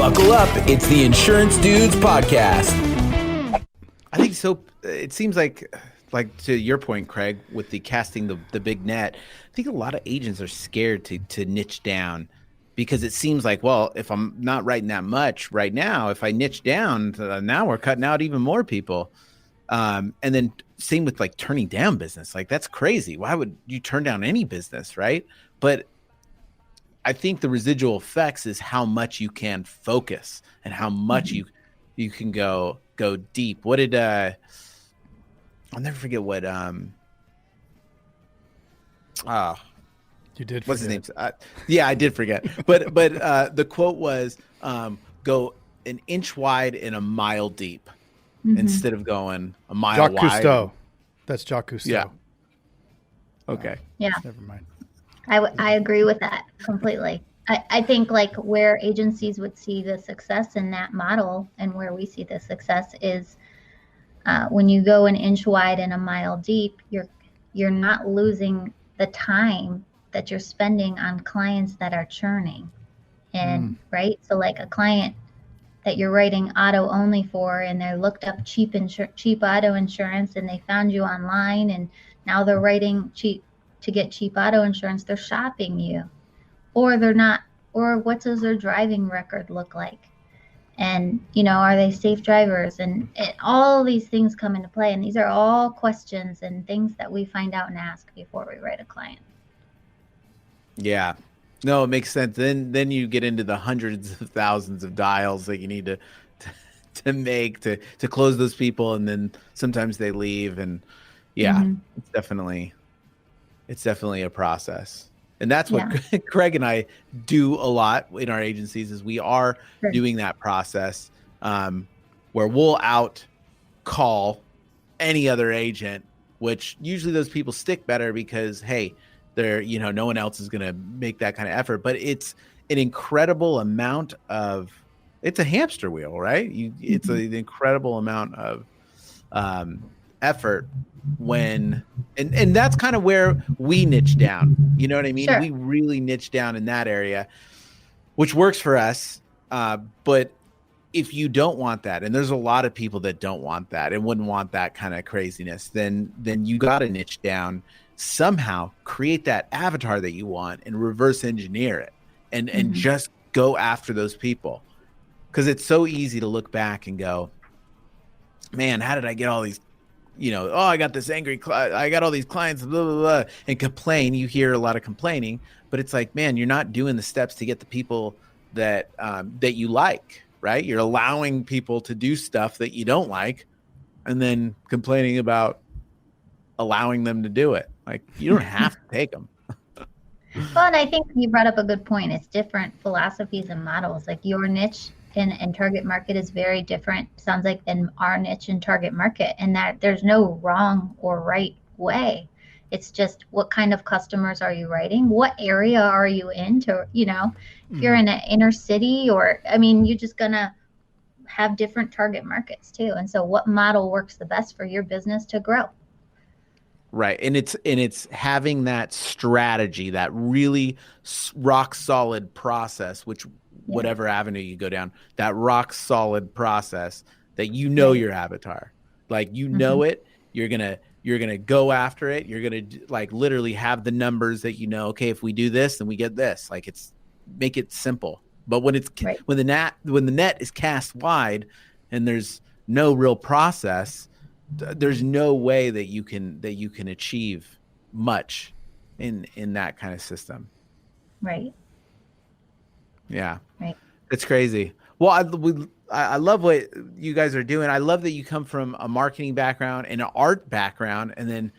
Buckle up. It's the Insurance Dudes podcast. I think so. It seems like to your point, Craig, with the casting the big net, I think a lot of agents are scared to niche down because it seems like, well, if I'm not writing that much right now, if I niche down, now we're cutting out even more people. And then same with like turning down business. Like, that's crazy. Why would you turn down any business, right? But I think the residual effects is how much you can focus and how much you can go deep. What did I'll never forget what you did. What's his name? Yeah, I did forget. But the quote was go an inch wide and a mile deep instead of going a mile Jacques wide. Cousteau. That's Jacques Cousteau. Yeah. Okay. Yeah. Never mind. I agree with that completely. I think like where agencies would see the success in that model and where we see the success is when you go an inch wide and a mile deep, you're not losing the time that you're spending on clients that are churning. And right. So like a client that you're writing auto only for, and they're looked up cheap auto insurance and they found you online and now they're writing to get cheap auto insurance, they're shopping you, or they're not, or what does their driving record look like? And, are they safe drivers? And all these things come into play. And these are all questions and things that we find out and ask before we write a client. Yeah, no, it makes sense. Then you get into the hundreds of thousands of dials that you need to make to close those people. And then sometimes they leave. And it's definitely a process. And that's what Craig and I do a lot in our agencies is we are doing that process where we'll out call any other agent, which usually those people stick better because, hey, they're, no one else is going to make that kind of effort. But it's an incredible amount of, it's a hamster wheel, right? It's an incredible amount of effort when and that's kind of where we niche down, you know what I mean? Sure. We really niche down in that area, which works for us, but if you don't want that, and there's a lot of people that don't want that and wouldn't want that kind of craziness, then you got to niche down, somehow create that avatar that you want and reverse engineer it and just go after those people, because it's so easy to look back and go, man, how did I get all these, I got this angry I got all these clients, blah, blah, blah, and complain. You hear a lot of complaining, but it's like, man, you're not doing the steps to get the people that you like, right? You're allowing people to do stuff that you don't like and then complaining about allowing them to do it. Like, you don't have to take them. Well, and I think you brought up a good point. It's different philosophies and models. Like your niche and target market is very different, sounds like, than our niche and target market, and that there's no wrong or right way. It's just what kind of customers are you writing? What area are you in? If you're in an inner city, or, you're just going to have different target markets too. And so what model works the best for your business to grow? Right. And it's having that strategy, that really rock solid process, which whatever avenue you go down, that rock solid process that your avatar, like, it, you're going to go after it. You're going to like literally have the numbers that, okay, if we do this, then we get this. Like, make it simple. But when when the net is cast wide and there's no real process, there's no way that you can achieve much in that kind of system. Right. Yeah. Right. It's crazy. Well, I love what you guys are doing. I love that you come from a marketing background and an art background, and then,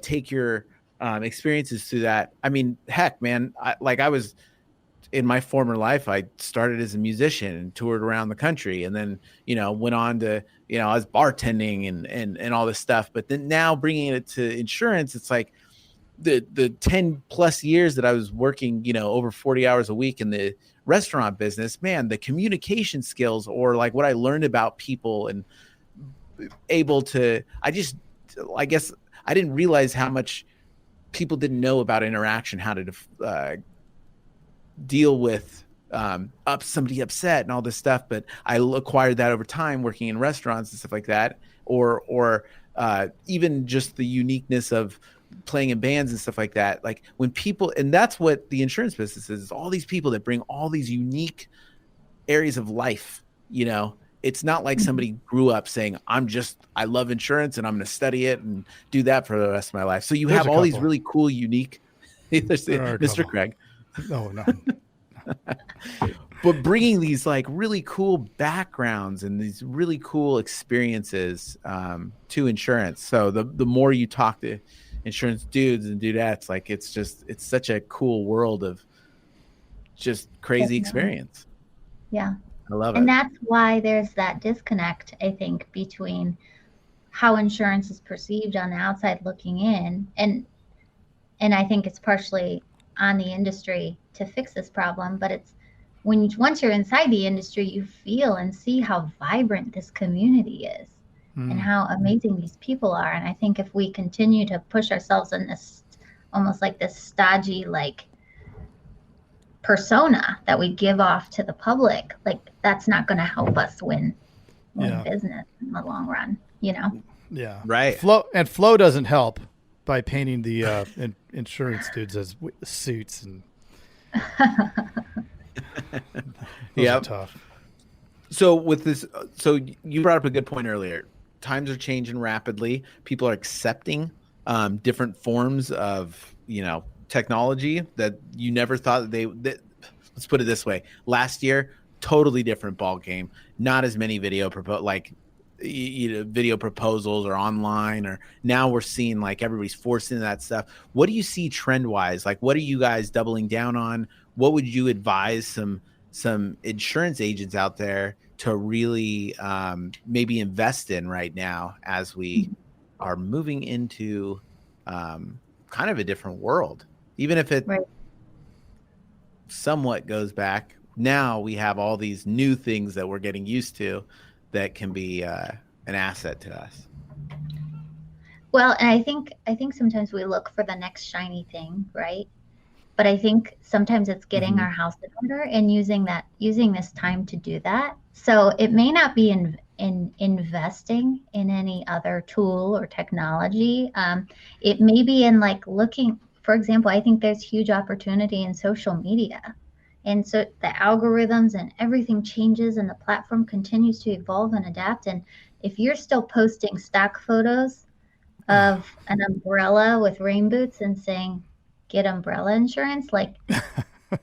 take your experiences through that. I mean, heck, man, I was in my former life, I started as a musician and toured around the country, and then, went on to, I was bartending and all this stuff. But then now bringing it to insurance, it's like the 10 plus years that I was working, over 40 hours a week in the restaurant business, man, the communication skills, or like what I learned about people and able to, I guess I didn't realize how much people didn't know about interaction, how to deal with somebody upset and all this stuff. But I acquired that over time working in restaurants and stuff like that, or even just the uniqueness of playing in bands and stuff like that. Like when people, and that's what the insurance business is all these people that bring all these unique areas of life. It's not like somebody grew up saying, I love insurance and I'm going to study it and do that for the rest of my life. So you have all these really cool, unique, Mr. Craig. No. But bringing these like really cool backgrounds and these really cool experiences to insurance. So the more you talk to insurance dudes and dudettes, like it's such a cool world of just crazy experience. Yeah. I love it. And that's why there's that disconnect, I think, between how insurance is perceived on the outside looking in. And I think it's partially on the industry to fix this problem, but it's once you're inside the industry, you feel and see how vibrant this community is and how amazing these people are. And I think if we continue to push ourselves in this almost like this stodgy, like persona that we give off to the public, like that's not going to help us win business in the long run, Yeah. Right. Flow doesn't help by painting the insurance dudes as suits and yeah, tough. So with this, so you brought up a good point earlier. Times are changing rapidly. People are accepting different forms of technology that you never thought that let's put it this way. Last year, totally different ball game. Not as many video proposals or online, or now we're seeing like everybody's forced into that stuff. What do you see trend wise? Like, what are you guys doubling down on? What would you advise some insurance agents out there to really maybe invest in right now as we are moving into kind of a different world, even if it somewhat goes back? Now we have all these new things that we're getting used to that can be an asset to us. Well, and I think sometimes we look for the next shiny thing, right? But I think sometimes it's getting our house in order and using this time to do that. So it may not be in investing in any other tool or technology. It may be in like looking, for example, I think there's huge opportunity in social media. And so the algorithms and everything changes and the platform continues to evolve and adapt. And if you're still posting stock photos of an umbrella with rain boots and saying, get umbrella insurance, like you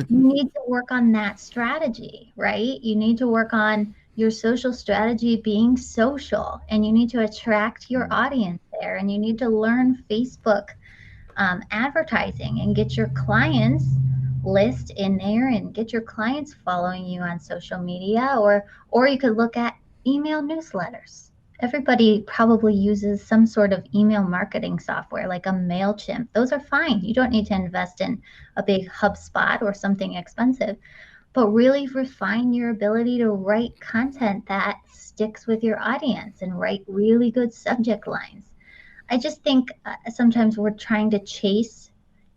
need to work on that strategy, right? You need to work on your social strategy being social, and you need to attract your audience there, and you need to learn Facebook advertising and get your clients list in there and get your clients following you on social media, or you could look at email newsletters. Everybody probably uses some sort of email marketing software like a MailChimp. Those are fine. You don't need to invest in a big HubSpot or something expensive, but really refine your ability to write content that sticks with your audience and write really good subject lines. I just think sometimes we're trying to chase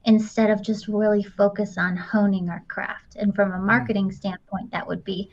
instead of just really focus on honing our craft. And from a marketing standpoint, that would be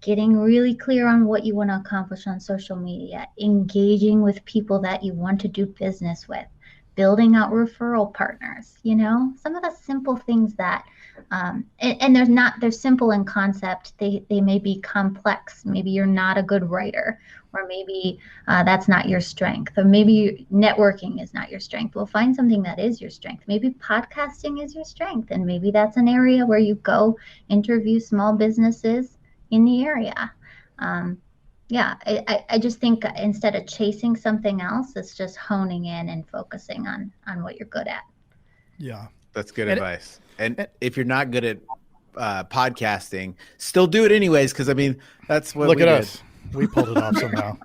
getting really clear on what you want to accomplish on social media, engaging with people that you want to do business with, building out referral partners, some of the simple things that, and they're simple in concept. They may be complex. Maybe you're not a good writer, or maybe that's not your strength, or maybe networking is not your strength. Well, find something that is your strength. Maybe podcasting is your strength, and maybe that's an area where you go interview small businesses in the area. I just think instead of chasing something else, it's just honing in and focusing on what you're good at. Yeah. That's good advice. And if you're not good at podcasting, still do it anyways, because that's what look we at did. us. We pulled it off somehow.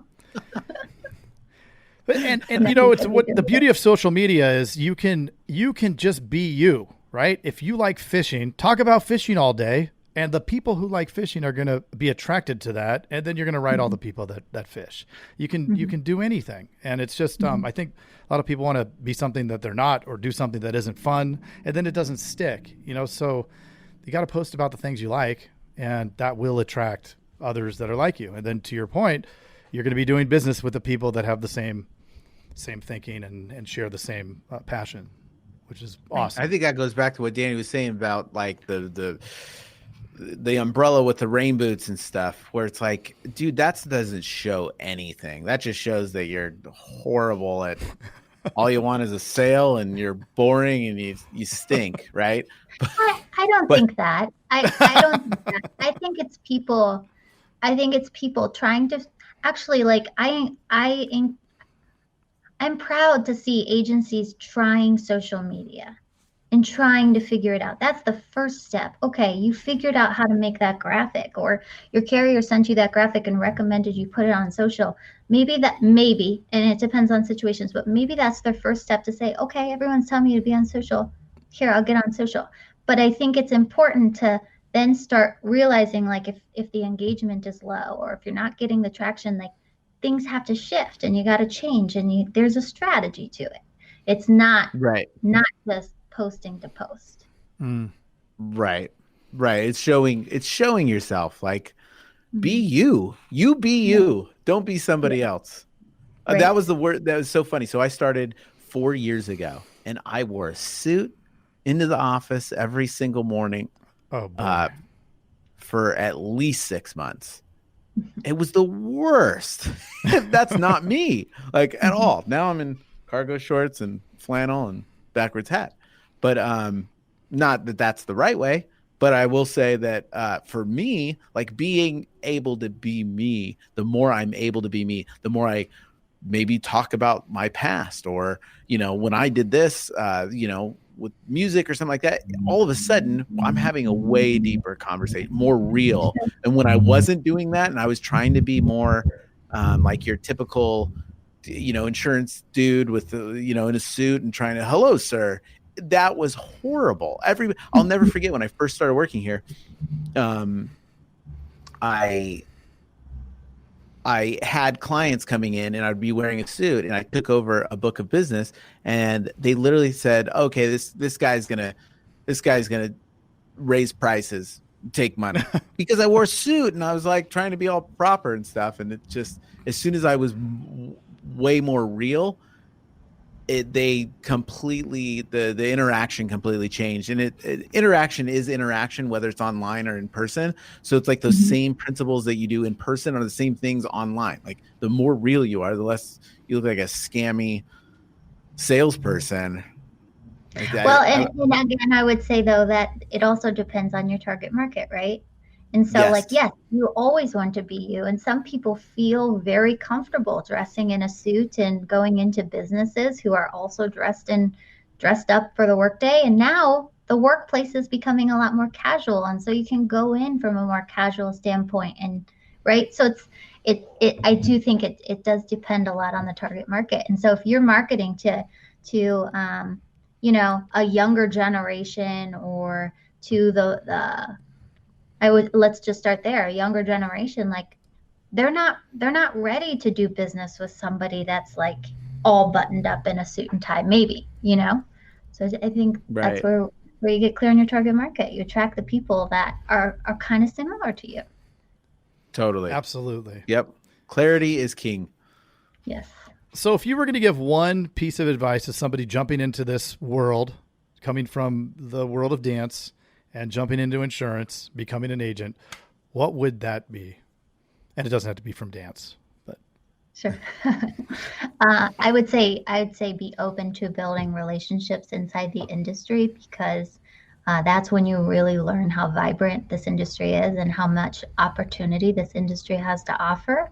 And it's what the beauty of social media is. You can just be you, right? If you like fishing, talk about fishing all day. And the people who like fishing are going to be attracted to that. And then you're going to write all the people that fish. You can do anything. And it's just, I think a lot of people want to be something that they're not, or do something that isn't fun. And then it doesn't stick, so to post about the things you like, and that will attract others that are like you. And then to your point, you're going to be doing business with the people that have the same thinking and share the same passion, which is awesome. I think that goes back to what Danny was saying about like the umbrella with the rain boots and stuff, where it's like, dude, that doesn't show anything. That just shows that you're horrible at all you want is a sale and you're boring and you stink, right? I don't think that. I don't think that. I think it's people trying to actually, like, I'm proud to see agencies trying social media and trying to figure it out. That's the first step. Okay, you figured out how to make that graphic, or your carrier sent you that graphic and recommended you put it on social. Maybe, and it depends on situations, but maybe that's their first step to say, okay, everyone's telling me to be on social. Here, I'll get on social. But I think it's important to then start realizing, like, if the engagement is low or if you're not getting the traction, like, things have to shift and you got to change, and there's a strategy to it. It's not just posting to post. Right. It's showing yourself, like, be you be you. Don't be somebody else. Right. That was the word. That was so funny. So I started 4 years ago, and I wore a suit into the office every single morning for at least 6 months. It was the worst. That's not me, like, at all. Now I'm in cargo shorts and flannel and backwards hat. But not that that's the right way. But I will say that for me, like, being able to be me, the more I'm able to be me, the more I maybe talk about my past, or, when I did this, with music or something like that, all of a sudden I'm having a way deeper conversation, more real. And when I wasn't doing that and I was trying to be more like your typical, insurance dude with, in a suit and trying to, hello, sir. That was horrible. I'll never forget when I first started working here. I had clients coming in and I'd be wearing a suit, and I took over a book of business, and they literally said, okay, this guy's gonna raise prices, take money, because I wore a suit and I was like trying to be all proper and stuff. And it just, as soon as I was way more real, the interaction completely changed. And interaction is interaction, whether it's online or in person. So it's like those same principles that you do in person are the same things online. Like, the more real you are, the less you look like a scammy salesperson. Like that. Well, and again, I would say, though, that it also depends on your target market, right? And so, yes, you always want to be you. And some people feel very comfortable dressing in a suit and going into businesses who are also dressed up for the workday. And now the workplace is becoming a lot more casual. And so you can go in from a more casual standpoint, and right. So I do think it does depend a lot on the target market. And so if you're marketing to a younger generation, or to let's just start there. A younger generation, like, they're not ready to do business with somebody that's like all buttoned up in a suit and tie, maybe, So I think that's where you get clear on your target market. You attract the people that are kind of similar to you. Totally. Absolutely. Yep. Clarity is king. Yes. So if you were going to give one piece of advice to somebody jumping into this world, coming from the world of dance and jumping into insurance, becoming an agent, what would that be? And it doesn't have to be from dance, but sure. I would say be open to building relationships inside the industry, because that's when you really learn how vibrant this industry is and how much opportunity this industry has to offer.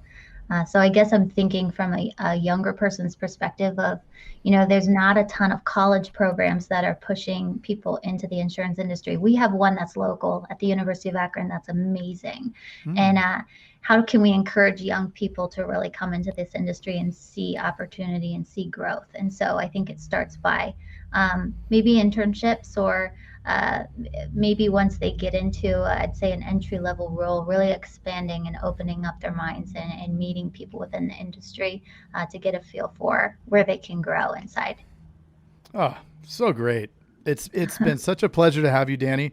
So I guess I'm thinking from a younger person's perspective of, there's not a ton of college programs that are pushing people into the insurance industry. We have one that's local at the University of Akron that's amazing. And how can we encourage young people to really come into this industry and see opportunity and see growth? And so I think it starts by maybe internships, or maybe once they get into, I'd say, an entry-level role, really expanding and opening up their minds and meeting people within the industry to get a feel for where they can grow inside. Oh, so great. It's been such a pleasure to have you, Dani.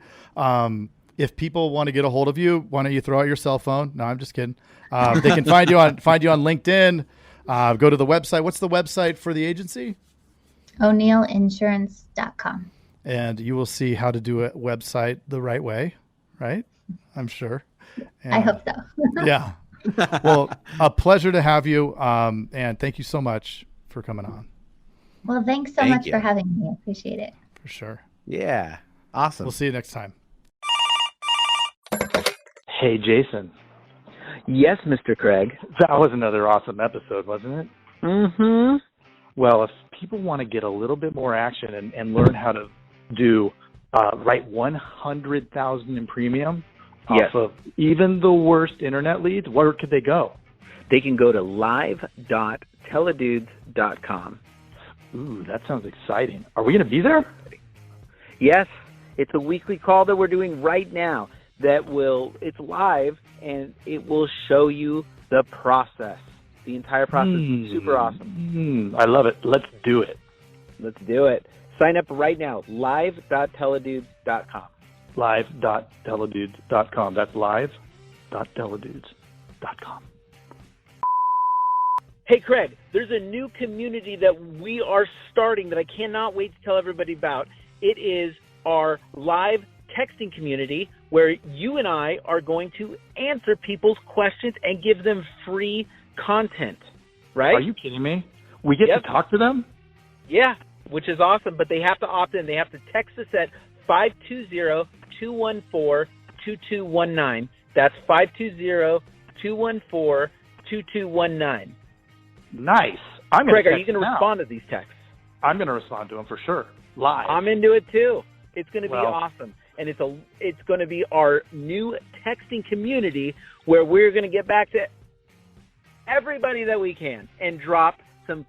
If people want to get a hold of you, why don't you throw out your cell phone? No, I'm just kidding. They can find you on LinkedIn. Go to the website. What's the website for the agency? O'NeillInsurance.com. And you will see how to do a website the right way, right? I'm sure. And, I hope so. Yeah. Well, a pleasure to have you. And thank you so much for coming on. Well, thanks so Thank much you. for having me. I appreciate it. For sure. Yeah. Awesome. We'll see you next time. Hey, Jason. Yes, Mr. Craig. That was another awesome episode, wasn't it? Mm-hmm. Well, if people want to get a little bit more action and learn how to write 100,000 in premium Yes. off of even the worst internet leads, where could they go? They can go to live.teledudes.com. Ooh, that sounds exciting. Are we going to be there? Yes, it's a weekly call that we're doing right now it's live, and it will show you the process. The entire process is super awesome. I love it. Let's do it. Let's do it. Sign up right now, live.teledudes.com. Live.teledudes.com. That's live.teledudes.com. Hey, Craig, there's a new community that we are starting that I cannot wait to tell everybody about. It is our live texting community where you and I are going to answer people's questions and give them free content, right? Are you kidding me? We get to talk to them? Yeah, which is awesome, but they have to opt in. They have to text us at 520-214-2219. That's 520-214-2219. Nice. Craig, are you going to respond to these texts? I'm going to respond to them for sure. Live. I'm into it too. It's going to be awesome. And it's going to be our new texting community where we're going to get back to everybody that we can and drop some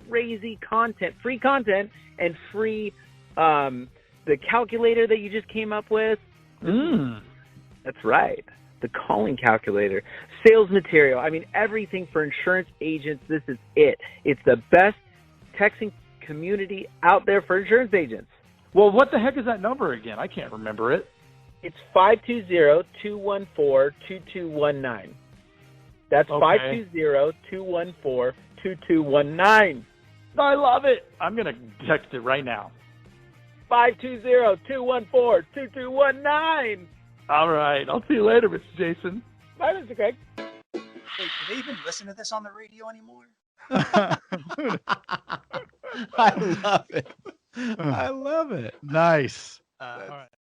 crazy content, free content, and free the calculator that you just came up with. That's right. The calling calculator, sales material. I mean, everything for insurance agents. This is it. It's the best texting community out there for insurance agents. Well, what the heck is that number again? I can't remember it. It's 520-214-2219. That's 520-214-2219. I love it. I'm going to text it right now. 520-214-2219. All right. I'll see you later, Mr. Jason. Bye, Mr. Craig. Wait, do they even listen to this on the radio anymore? I love it. I love it. Nice. All right.